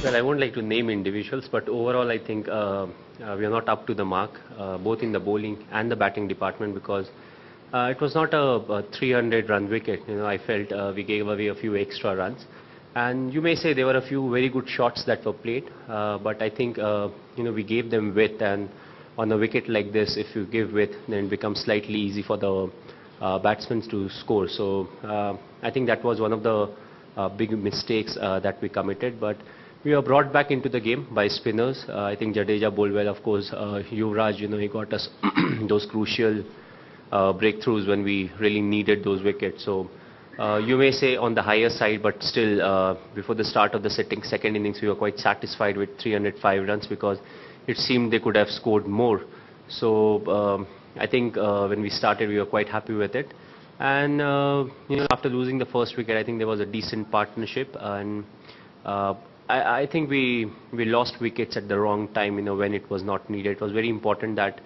Well, I won't like to name individuals, but overall, I think we are not up to the mark, both in the bowling and the batting department, because it was not a 300-run wicket. I felt we gave away a few extra runs, and you may say there were a few very good shots that were played, but I think we gave them width, and on a wicket like this, if you give width, then it becomes slightly easy for the batsmen to score. So I think that was one of the big mistakes that we committed, but we were brought back into the game by spinners. I think Jadeja bowled well, of course. Yuvraj, he got us those crucial breakthroughs when we really needed those wickets. So you may say on the higher side, but still, before the start of the second innings, we were quite satisfied with 305 runs because it seemed they could have scored more. So I think when we started, we were quite happy with it. And after losing the first wicket, I think there was a decent partnership, and I think we lost wickets at the wrong time, when it was not needed. It was very important that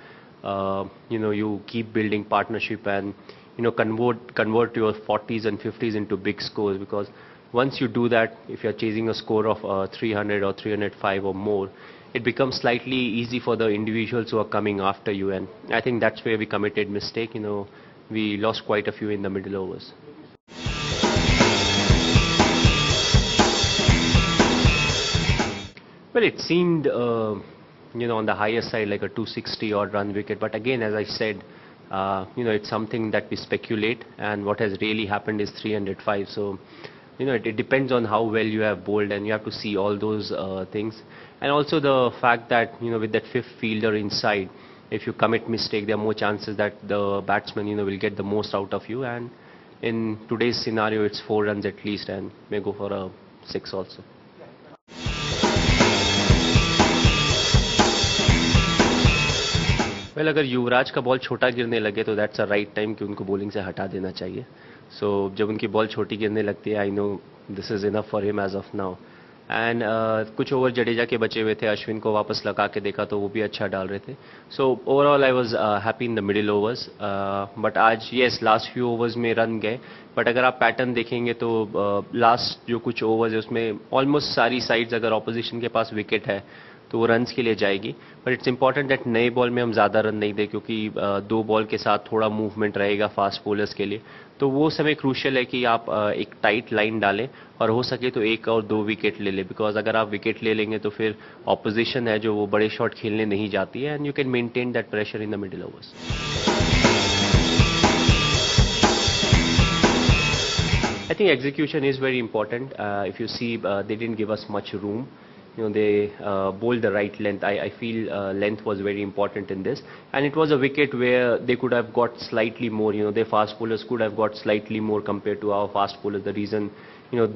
you keep building partnership and convert your 40s and 50s into big scores, because once you do that, if you're chasing a score of 300 or 305 or more, it becomes slightly easy for the individuals who are coming after you, and I think that's where we committed mistake. We lost quite a few in the middle overs. Well, it seemed, on the higher side, like a 260 odd run wicket. But again, as I said, it's something that we speculate, and what has really happened is 305. So, it depends on how well you have bowled, and you have to see all those things. And also the fact that, with that fifth fielder inside, if you commit mistake, there are more chances that the batsman, will get the most out of you. And in today's scenario, it's 4 runs at least, and may go for a 6 also. Well, अगर युवराज का ball छोटा गिरने लगे तो that's a right time कि उनको bowling से हटा देना चाहिए. सो जब उनकी बॉल छोटी गिरने लगती है, I know this is enough for him as of now. And कुछ ओवर जडेजा के बचे हुए थे, अश्विन को वापस लगा के देखा तो वो भी अच्छा डाल रहे थे. So overall I was happy in the middle overs. But आज येस, लास्ट फ्यू ओवर्स में रन गए, बट अगर आप पैटर्न देखेंगे तो लास्ट जो कुछ ओवर्स है उसमें ऑलमोस्ट सारी साइड्स, अगर ऑपोजिशन के पास विकेट है तो वो रन्स के लिए जाएगी. बट इट्स इंपॉर्टेंट दैट नए बॉल में हम ज़्यादा रन नहीं दें, क्योंकि 2 बॉल के साथ थोड़ा मूवमेंट रहेगा फास्ट बॉलर्स के लिए. तो वो समय क्रूशियल है कि आप एक टाइट लाइन डालें और हो सके तो 1 और 2 विकेट ले लें, बिकॉज अगर आप विकेट ले लेंगे तो फिर ऑपोजिशन है जो वो बड़े शॉट खेलने नहीं जाती है, and you can maintain that pressure in the middle overs. I think execution is very important. If you see, they didn't give us much room. They bowled the right length. I feel length was very important in this, and it was a wicket where they could have got slightly more. Their fast bowlers could have got slightly more compared to our fast bowlers. The reason,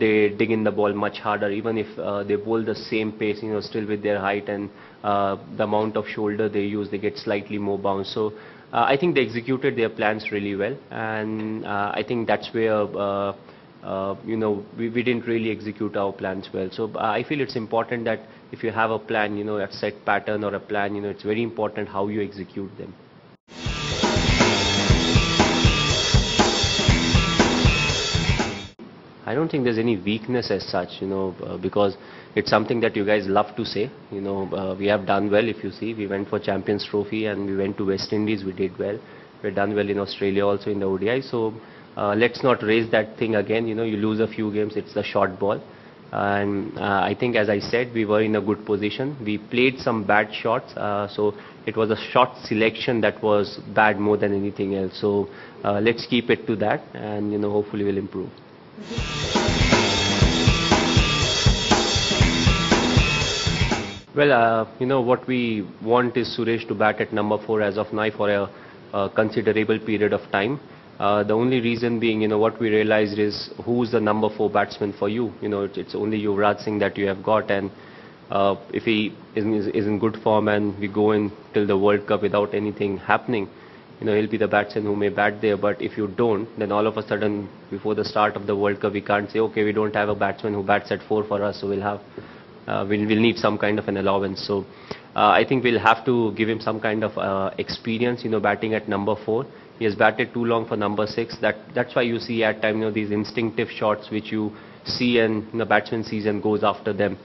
they dig in the ball much harder, even if they bowl the same pace, still with their height and the amount of shoulder they use, they get slightly more bounce. So I think they executed their plans really well, and I think that's where we didn't really execute our plans well. So I feel it's important that if you have a plan, a set pattern or a plan, it's very important how you execute them. I don't think there's any weakness as such, because it's something that you guys love to say. We have done well. If you see, we went for Champions Trophy and we went to West Indies. We did well. We've done well in Australia also in the ODI. So let's not raise that thing again. You lose a few games, it's the short ball. And I think, as I said, we were in a good position. We played some bad shots. So it was a shot selection that was bad more than anything else. So let's keep it to that, and, hopefully we'll improve. Well, what we want is Suresh to bat at number 4 as of now for a considerable period of time. The only reason being, what we realized is who's the number 4 batsman for you. It's only Yuvraj Singh that you have got, and if he is in good form and we go in till the World Cup without anything happening, he'll be the batsman who may bat there. But if you don't, then all of a sudden, before the start of the World Cup, we can't say, okay, we don't have a batsman who bats at 4 for us, so we'll need some kind of an allowance. So I think we'll have to give him some kind of experience, batting at number 4. He has batted too long for number 6. That's why you see at times, these instinctive shots which you see, and the batsman sees and goes after them.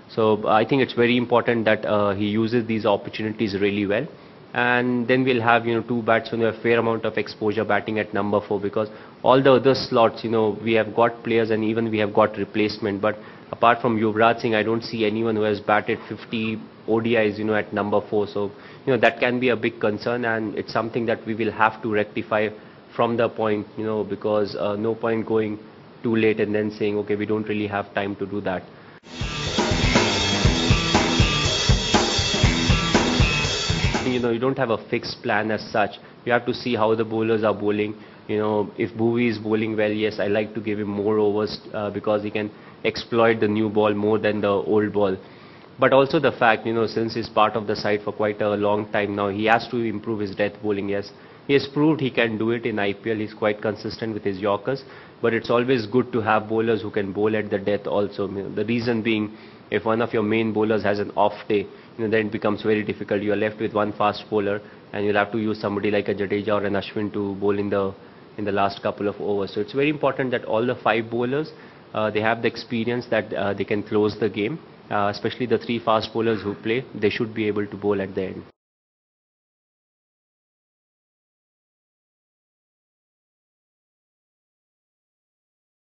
So I think it's very important that he uses these opportunities really well. And then we'll have, two batsmen with a fair amount of exposure batting at number 4, because all the other slots, we have got players and even we have got replacement. But apart from Yuvraj Singh, I don't see anyone who has batted 50 ODIs, at number 4. So, that can be a big concern, and it's something that we will have to rectify from the point, because no point going too late and then saying, okay, we don't really have time to do that. You don't have a fixed plan as such. You have to see how the bowlers are bowling. If Bhuvi is bowling well, yes, I like to give him more overs because he can exploit the new ball more than the old ball. But also the fact, since he's part of the side for quite a long time now, he has to improve his death bowling. Yes, he has proved he can do it in IPL. He's quite consistent with his Yorkers. But it's always good to have bowlers who can bowl at the death also. The reason being, if one of your main bowlers has an off day, then it becomes very difficult. You are left with one fast bowler, and you'll have to use somebody like a Jadeja or an Ashwin to bowl in the last couple of overs. So it's very important that all the 5 bowlers, they have the experience that they can close the game. Especially the 3 fast bowlers who play, they should be able to bowl at the end.